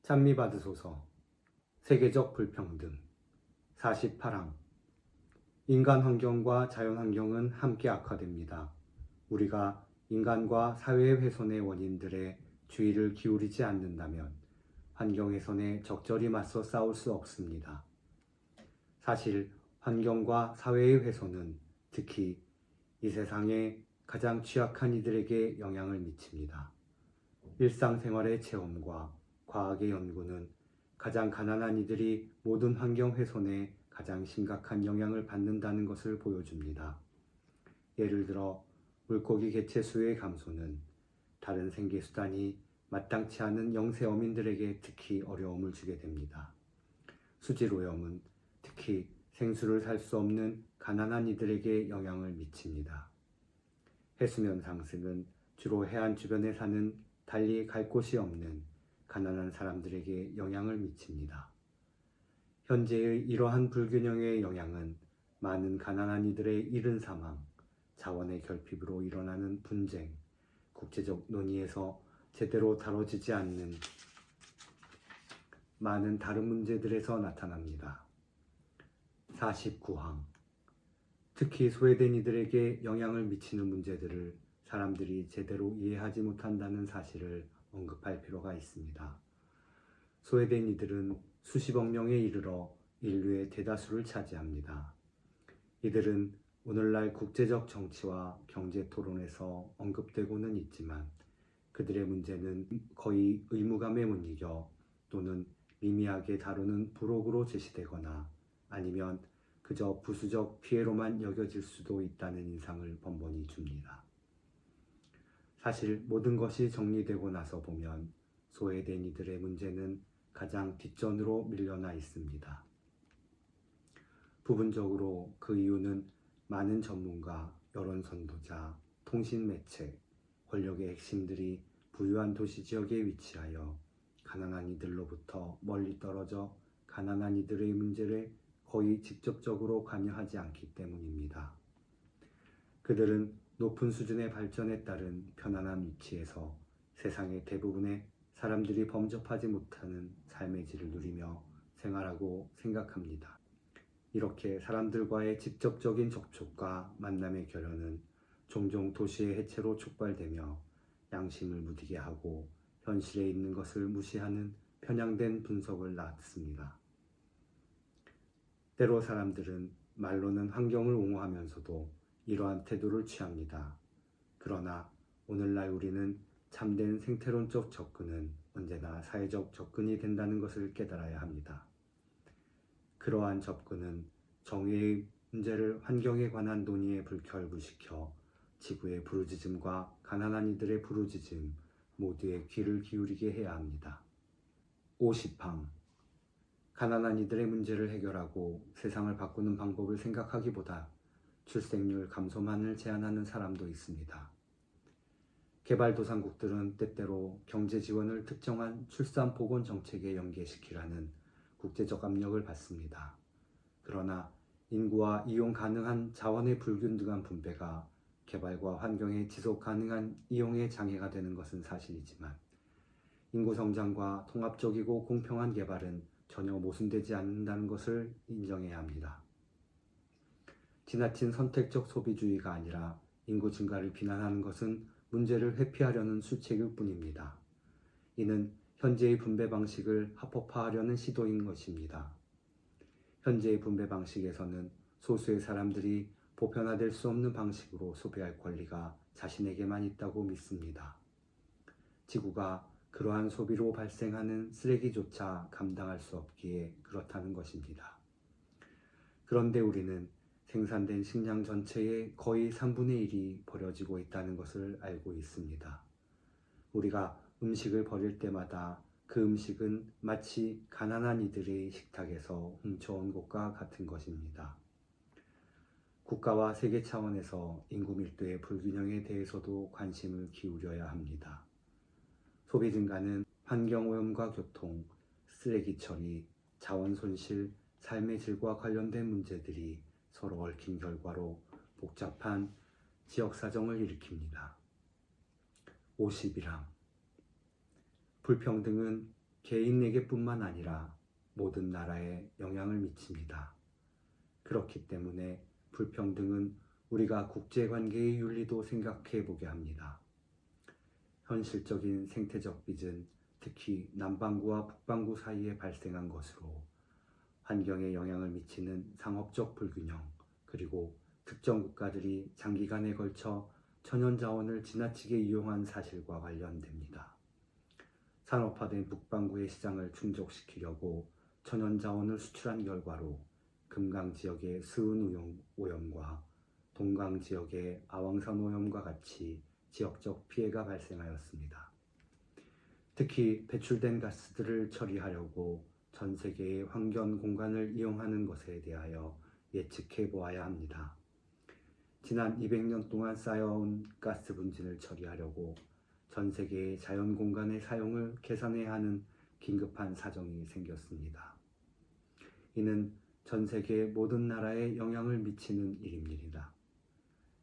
찬미 받으소서. 세계적 불평등. 48항. 인간 환경과 자연 환경은 함께 악화됩니다. 우리가 인간과 사회의 훼손의 원인들에 주의를 기울이지 않는다면 환경 훼손에 적절히 맞서 싸울 수 없습니다. 사실 환경과 사회의 훼손은 특히 이 세상에 가장 취약한 이들에게 영향을 미칩니다. 일상생활의 체험과 과학의 연구는 가장 가난한 이들이 모든 환경 훼손에 가장 심각한 영향을 받는다는 것을 보여줍니다. 예를 들어 물고기 개체 수의 감소는 다른 생계수단이 마땅치 않은 영세 어민들에게 특히 어려움을 주게 됩니다. 수질오염은 특히 생수를 살 수 없는 가난한 이들에게 영향을 미칩니다. 해수면 상승은 주로 해안 주변에 사는 달리 갈 곳이 없는 가난한 사람들에게 영향을 미칩니다. 현재의 이러한 불균형의 영향은 많은 가난한 이들의 이른 사망, 자원의 결핍으로 일어나는 분쟁, 국제적 논의에서 제대로 다뤄지지 않는 많은 다른 문제들에서 나타납니다. 49항. 특히 소외된 이들에게 영향을 미치는 문제들을 사람들이 제대로 이해하지 못한다는 사실을 언급할 필요가 있습니다. 소외된 이들은 수십억 명에 이르러 인류의 대다수를 차지합니다. 이들은 오늘날 국제적 정치와 경제 토론에서 언급되고는 있지만 그들의 문제는 거의 의무감에 못 이겨 또는 미미하게 다루는 부록으로 제시되거나 아니면 그저 부수적 피해로만 여겨질 수도 있다는 인상을 번번이 줍니다. 사실 모든 것이 정리되고 나서 보면 소외된 이들의 문제는 가장 뒷전으로 밀려나 있습니다. 부분적으로 그 이유는 많은 전문가, 여론 선도자, 통신 매체, 권력의 핵심들이 부유한 도시 지역에 위치하여 가난한 이들로부터 멀리 떨어져 가난한 이들의 문제를 거의 직접적으로 관여하지 않기 때문입니다. 그들은 높은 수준의 발전에 따른 편안한 위치에서 세상의 대부분의 사람들이 범접하지 못하는 삶의 질을 누리며 생활하고 생각합니다. 이렇게 사람들과의 직접적인 접촉과 만남의 결연은 종종 도시의 해체로 촉발되며 양심을 무디게 하고 현실에 있는 것을 무시하는 편향된 분석을 낳습니다. 때로 사람들은 말로는 환경을 옹호하면서도 이러한 태도를 취합니다. 그러나 오늘날 우리는 참된 생태론적 접근은 언제나 사회적 접근이 된다는 것을 깨달아야 합니다. 그러한 접근은 정의의 문제를 환경에 관한 논의에 불결부시켜 지구의 부르짖음과 가난한 이들의 부르짖음 모두의 귀를 기울이게 해야 합니다. 50항. 가난한 이들의 문제를 해결하고 세상을 바꾸는 방법을 생각하기보다 출생률 감소만을 제안하는 사람도 있습니다. 개발도상국들은 때때로 경제 지원을 특정한 출산 보건 정책에 연계시키라는 국제적 압력을 받습니다. 그러나 인구와 이용 가능한 자원의 불균등한 분배가 개발과 환경의 지속 가능한 이용에 장애가 되는 것은 사실이지만 인구 성장과 통합적이고 공평한 개발은 전혀 모순되지 않는다는 것을 인정해야 합니다. 지나친 선택적 소비주의가 아니라 인구 증가를 비난하는 것은 문제를 회피하려는 수책일 뿐입니다. 이는 현재의 분배 방식을 합법화하려는 시도인 것입니다. 현재의 분배 방식에서는 소수의 사람들이 보편화될 수 없는 방식으로 소비할 권리가 자신에게만 있다고 믿습니다. 지구가 그러한 소비로 발생하는 쓰레기조차 감당할 수 없기에 그렇다는 것입니다. 그런데 우리는 생산된 식량 전체의 거의 3분의 1이 버려지고 있다는 것을 알고 있습니다. 우리가 음식을 버릴 때마다 그 음식은 마치 가난한 이들의 식탁에서 훔쳐온 것과 같은 것입니다. 국가와 세계 차원에서 인구 밀도의 불균형에 대해서도 관심을 기울여야 합니다. 소비 증가는 환경오염과 교통, 쓰레기 처리, 자원 손실, 삶의 질과 관련된 문제들이 서로 얽힌 결과로 복잡한 지역사정을 일으킵니다. 51항. 불평등은 개인에게뿐만 아니라 모든 나라에 영향을 미칩니다. 그렇기 때문에 불평등은 우리가 국제관계의 윤리도 생각해 보게 합니다. 현실적인 생태적 빚은 특히 남반구와 북반구 사이에 발생한 것으로 환경에 영향을 미치는 상업적 불균형, 그리고 특정 국가들이 장기간에 걸쳐 천연자원을 지나치게 이용한 사실과 관련됩니다. 산업화된 북반구의 시장을 충족시키려고 천연자원을 수출한 결과로 금강 지역의 스은 오염과 동강 지역의 아왕산 오염과 같이 지역적 피해가 발생하였습니다. 특히 배출된 가스들을 처리하려고 전 세계의 환경 공간을 이용하는 것에 대하여 예측해 보아야 합니다. 지난 200년 동안 쌓여온 가스 분진을 처리하려고 전 세계의 자연 공간의 사용을 계산해야 하는 긴급한 사정이 생겼습니다. 이는 전 세계 모든 나라에 영향을 미치는 일입니다.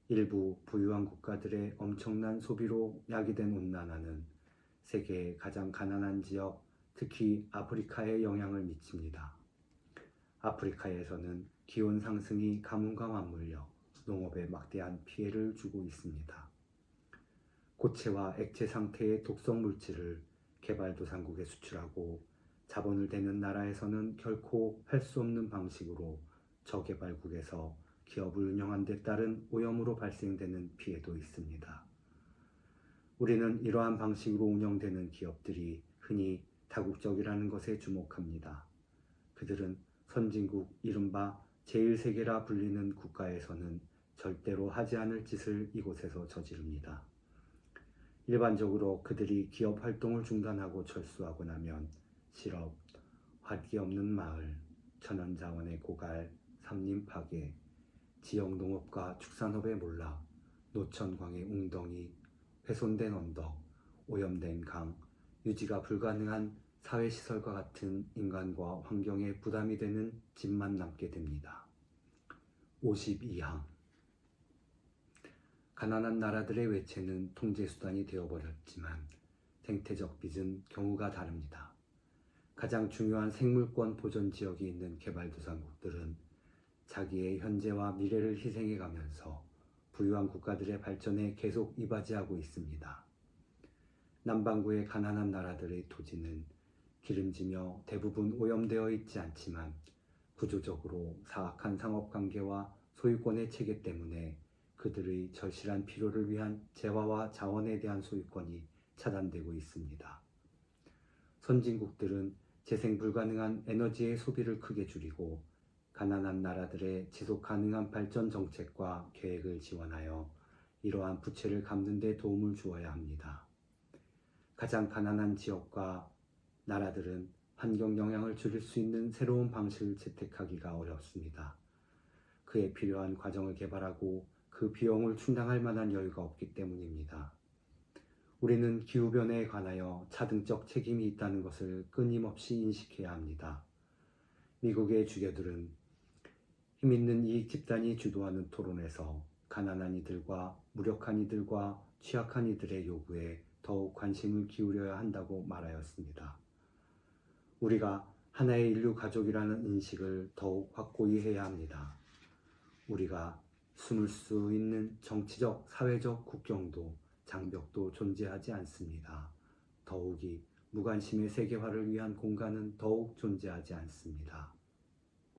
일부 부유한 국가들의 엄청난 소비로 야기된 온난화는 세계의 가장 가난한 지역, 특히 아프리카에 영향을 미칩니다. 아프리카에서는 기온 상승이 가뭄과 맞물려 농업에 막대한 피해를 주고 있습니다. 고체와 액체 상태의 독성 물질을 개발도상국에 수출하고 자본을 대는 나라에서는 결코 할 수 없는 방식으로 저개발국에서 기업을 운영한 데 따른 오염으로 발생되는 피해도 있습니다. 우리는 이러한 방식으로 운영되는 기업들이 흔히 다국적이라는 것에 주목합니다. 그들은 선진국 이른바 제1세계라 불리는 국가에서는 절대로 하지 않을 짓을 이곳에서 저지릅니다. 일반적으로 그들이 기업 활동을 중단하고 철수하고 나면 실업, 활기 없는 마을, 천연자원의 고갈, 산림 파괴, 지역 농업과 축산업의 몰락, 노천광의 웅덩이, 훼손된 언덕, 오염된 강, 유지가 불가능한 사회시설과 같은 인간과 환경에 부담이 되는 짐만 남게 됩니다. 52항 가난한 나라들의 외채는 통제수단이 되어버렸지만 생태적 빚은 경우가 다릅니다. 가장 중요한 생물권 보전 지역이 있는 개발도상국들은 자기의 현재와 미래를 희생해가면서 부유한 국가들의 발전에 계속 이바지하고 있습니다. 남반구의 가난한 나라들의 토지는 기름지며 대부분 오염되어 있지 않지만 구조적으로 사악한 상업관계와 소유권의 체계 때문에 그들의 절실한 필요를 위한 재화와 자원에 대한 소유권이 차단되고 있습니다. 선진국들은 재생 불가능한 에너지의 소비를 크게 줄이고 가난한 나라들의 지속 가능한 발전 정책과 계획을 지원하여 이러한 부채를 갚는 데 도움을 주어야 합니다. 가장 가난한 지역과 나라들은 환경 영향을 줄일 수 있는 새로운 방식을 채택하기가 어렵습니다. 그에 필요한 과정을 개발하고 그 비용을 충당할 만한 여유가 없기 때문입니다. 우리는 기후변화에 관하여 차등적 책임이 있다는 것을 끊임없이 인식해야 합니다. 미국의 주교들은 힘있는 이익 집단이 주도하는 토론에서 가난한 이들과 무력한 이들과 취약한 이들의 요구에 더욱 관심을 기울여야 한다고 말하였습니다. 우리가 하나의 인류 가족이라는 인식을 더욱 확고히 해야 합니다. 우리가 숨을 수 있는 정치적, 사회적 국경도 장벽도 존재하지 않습니다. 더욱이 무관심의 세계화를 위한 공간은 더욱 존재하지 않습니다.